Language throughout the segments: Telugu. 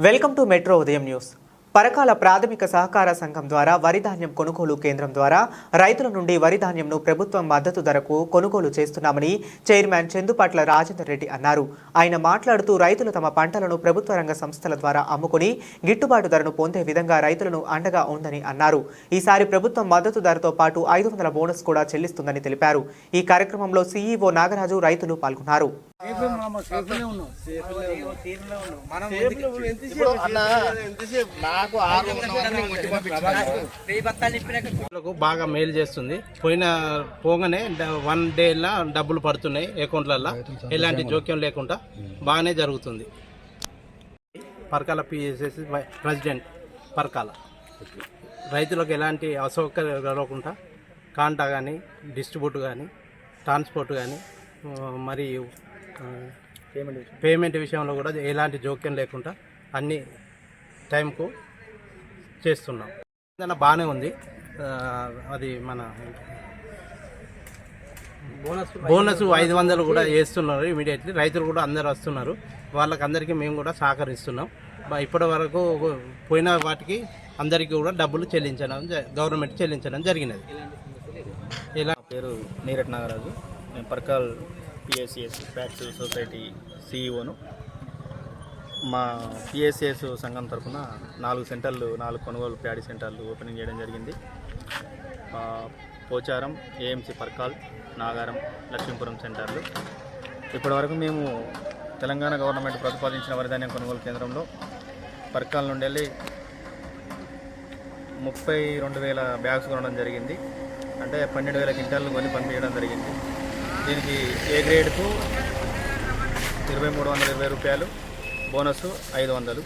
వెల్కమ్ టు మెట్రో ఉదయం న్యూస్. పరకాల ప్రాథమిక సహకార సంఘం ద్వారా వరి ధాన్యం కొనుగోలు కేంద్రం ద్వారా రైతుల నుండి వరి ధాన్యంను ప్రభుత్వం మద్దతు ధరకు కొనుగోలు చేస్తున్నామని చైర్మన్ చందుపట్ల రాజేందర్ రెడ్డి అన్నారు. ఆయన మాట్లాడుతూ రైతులు తమ పంటలను ప్రభుత్వ రంగ సంస్థల ద్వారా అమ్ముకుని గిట్టుబాటు ధరను పొందే విధంగా రైతులను అండగా ఉందని అన్నారు. ఈసారి ప్రభుత్వం మద్దతు ధరతో పాటు 500 బోనస్ కూడా చెల్లిస్తుందని తెలిపారు. ఈ కార్యక్రమంలో సీఈఓ నాగరాజు రైతులు పాల్గొన్నారు. బాగా మేలు చేస్తుంది. పోగానే 1 డేలా డబ్బులు పడుతున్నాయి అకౌంట్లలో, ఎలాంటి జోక్యం లేకుండా బాగానే జరుగుతుంది. Parakala PSS president Parakala. రైతులకు ఎలాంటి అసౌకర్యం కలగకుండా కాంటా కానీ, డిస్ట్రిబ్యూట్ కానీ, ట్రాన్స్పోర్ట్ కానీ, మరియు పేమెంట్ విషయంలో కూడా ఎలాంటి జోక్యం లేకుండా అన్ని టైంకు చేస్తున్నాం. బాగానే ఉంది. అది మన బోనస్ 500 కూడా వేస్తున్నారు ఇమీడియట్లీ. రైతులు కూడా అందరు వస్తున్నారు. వాళ్ళకందరికీ మేము కూడా సహకరిస్తున్నాం. ఇప్పటి వరకు పోయిన వాటికి అందరికీ కూడా డబ్బులు గవర్నమెంట్ చెల్లించడం జరిగినది. ఇలా పేరు నీరట్ నాగరాజు. నేను పర్కాల్ పిఎస్సిఎస్ ఫ్యాక్స్ సొసైటీ సిఇఓను. మా పిఎస్సిఎస్ సంఘం తరఫున 4 సెంటర్లు, 4 కొనుగోలు ప్యాడీ సెంటర్లు ఓపెనింగ్ చేయడం జరిగింది. పోచారం, ఏఎంసీ పర్కాల్, నాగారం, లక్ష్మీపురం సెంటర్లు. ఇప్పటివరకు మేము తెలంగాణ గవర్నమెంట్ ప్రతిపాదించిన వరిధాన్యం కొనుగోలు కేంద్రంలో పర్కాల్ నుండి వెళ్ళి 32,000 బ్యాగ్స్ కొనడం జరిగింది. అంటే 12,000 క్వింటాలు కొని పంపించడం జరిగింది. దీనికి ఏ గ్రేడ్కు 2,320 రూపాయలు, బోనస్ 500.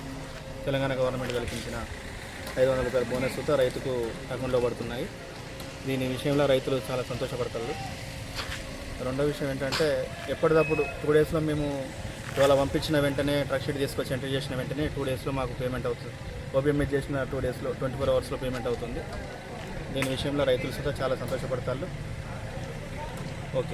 తెలంగాణ గవర్నమెంట్ కల్పించిన 500 రూపాయల బోనస్తో రైతుకు అకౌంట్లో పడుతున్నాయి. దీని విషయంలో రైతులు చాలా సంతోషపడతారు. రెండో విషయం ఏంటంటే, ఎప్పటికప్పుడు 2 డేస్లో మేము ఇవాళ పంపించిన వెంటనే ట్రక్ షీట్ తీసుకొచ్చి ఎంట్రీ చేసిన వెంటనే 2 డేస్లో మాకు పేమెంట్ అవుతుంది. ఓపీఎంఎస్ చేసిన 2 డేస్లో 24 అవర్స్లో పేమెంట్ అవుతుంది. దీని విషయంలో రైతులు సుతా చాలా సంతోషపడతారు.